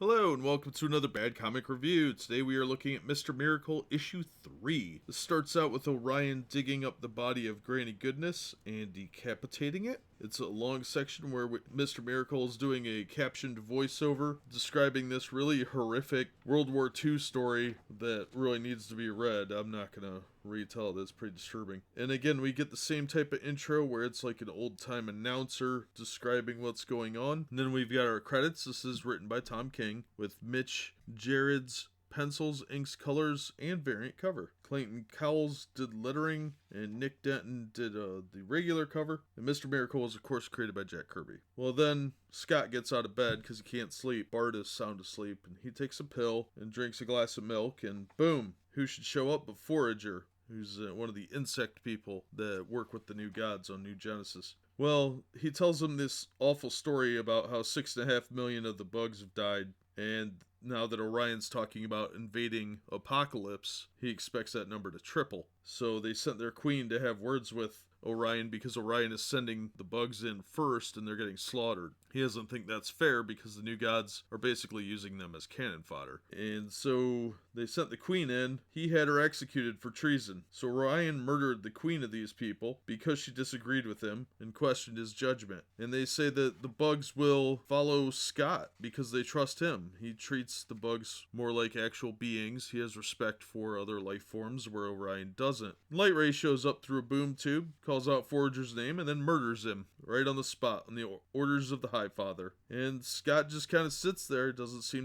Hello and welcome to another Bad Comic Review. Today we are looking at Mr. Miracle issue 3. This starts out with Orion digging up the body of Granny Goodness and decapitating it. It's a long section where Mr. Miracle is doing a captioned voiceover describing this really horrific World War II story that really needs to be read. I'm not gonna retell it, it's pretty disturbing. And again, we get the same type of intro where it's like an old-time announcer describing what's going on. And then we've got our credits. This is written by Tom King with Mitch Jared's pencils, inks, colors, and variant cover. Clayton Cowles did lettering, and Nick Denton did the regular cover. And Mr. Miracle was, of course, created by Jack Kirby. Well, then Scott gets out of bed because he can't sleep. Bart is sound asleep, and he takes a pill and drinks a glass of milk, and boom, who should show up but Forager, who's one of the insect people that work with the New Gods on New Genesis. Well, he tells them this awful story about how 6.5 million of the bugs have died, and now that Orion's talking about invading Apocalypse, he expects that number to triple. So they sent their queen to have words with Orion because Orion is sending the bugs in first and they're getting slaughtered. He doesn't think that's fair because the New Gods are basically using them as cannon fodder. And so they sent the queen in. He had her executed for treason. So Orion murdered the queen of these people because she disagreed with him and questioned his judgment. And they say that the bugs will follow Scott because they trust him. He treats the bugs more like actual beings. He has respect for other life forms where Orion doesn't. Light Ray shows up through a boom tube, calls out Forager's name, and then murders him right on the spot on the orders of the High Father. And Scott just kind of sits there, doesn't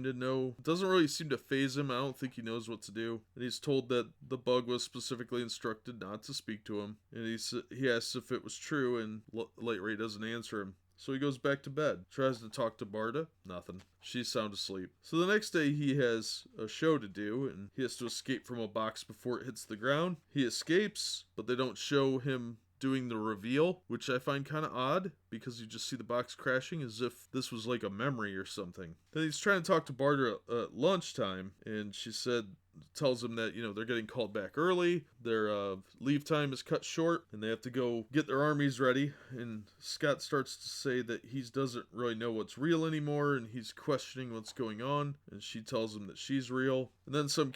really seem to faze him. I don't think he knows what to do. And he's told that the bug was specifically instructed not to speak to him. And he asks if it was true, and Light Ray doesn't answer him. So he goes back to bed, tries to talk to Barda, nothing. She's sound asleep. So the next day he has a show to do, and he has to escape from a box before it hits the ground. He escapes, but they don't show him doing the reveal, which I find kind of odd because you just see the box crashing as if this was like a memory or something. Then he's trying to talk to Barda at lunchtime, and she tells him that, they're getting called back early, their leave time is cut short, and they have to go get their armies ready. And Scott starts to say that he doesn't really know what's real anymore, and he's questioning what's going on, and she tells him that she's real. And then some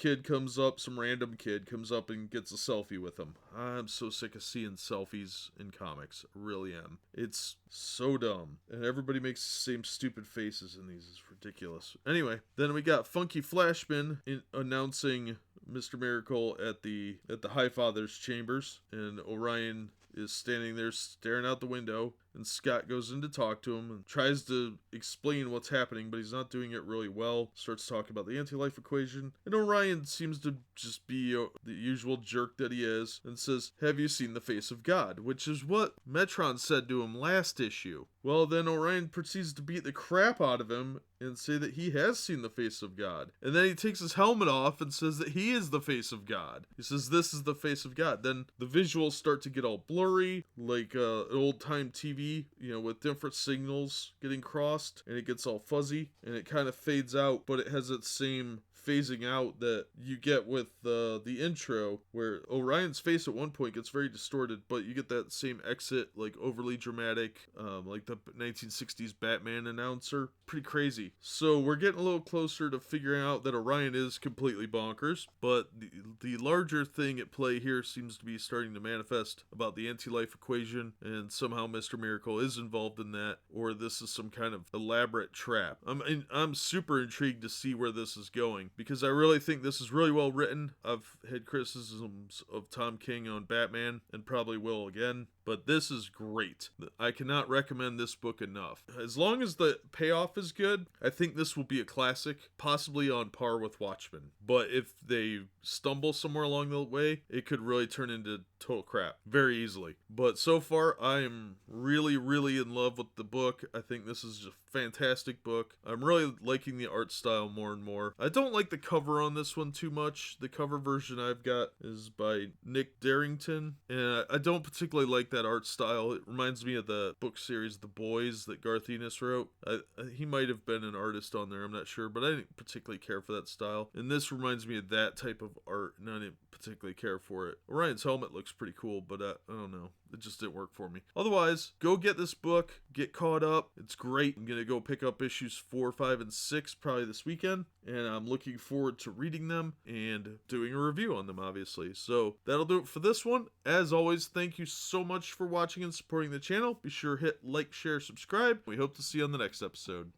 random kid comes up and gets a selfie with him. I'm so sick of seeing selfies in comics, I really am. It's so dumb, and everybody makes the same stupid faces in these. It's ridiculous. Anyway, then we got Funky Flashman announcing Mr. Miracle at the High Father's chambers, and Orion is standing there staring out the window, and Scott goes in to talk to him and tries to explain what's happening, but he's not doing it really well. Starts talking about the anti-life equation, and Orion seems to just be the usual jerk that he is, and says, "Have you seen the face of God?" Which is what Metron said to him last issue. Well, then Orion proceeds to beat the crap out of him and say that he has seen the face of God. And then he takes his helmet off and says that he is the face of God. He says, "This is the face of God." Then the visuals start to get all blurry, like old-time TV, with different signals getting crossed, and it gets all fuzzy, and it kind of fades out, but it has that same phasing out that you get with the intro, where Orion's face at one point gets very distorted, but you get that same exit, like overly dramatic, like the 1960s Batman announcer. Pretty crazy. So we're getting a little closer to figuring out that Orion is completely bonkers, but the larger thing at play here seems to be starting to manifest about the anti-life equation, and somehow Mr. Miracle is involved in that, or this is some kind of elaborate trap. I'm super intrigued to see where this is going, because I really think this is really well written. I've had criticisms of Tom King on Batman, and probably will again, but this is great. I cannot recommend this book enough. As long as the payoff is good, I think this will be a classic, possibly on par with Watchmen. But if they stumble somewhere along the way, it could really turn into total crap very easily. But so far, I am really, really in love with the book. I think this is a fantastic book. I'm really liking the art style more and more. I don't like the cover on this one too much. The cover version I've got is by Nick Darrington, and I don't particularly like that art style. It reminds me of the book series The Boys that Garth Ennis wrote. He might have been an artist on there, I'm not sure, but I didn't particularly care for that style. And this reminds me of that type of art, and I didn't particularly care for it. Orion's helmet looks pretty cool, but I don't know. it just didn't work for me. Otherwise, go get this book, get caught up. It's great. I'm going to go pick up issues 4, 5, and 6 probably this weekend, and I'm looking forward to reading them and doing a review on them, obviously. So that'll do it for this one. As always, thank you so much for watching and supporting the channel. Be sure to hit like, share, subscribe. We hope to see you on the next episode.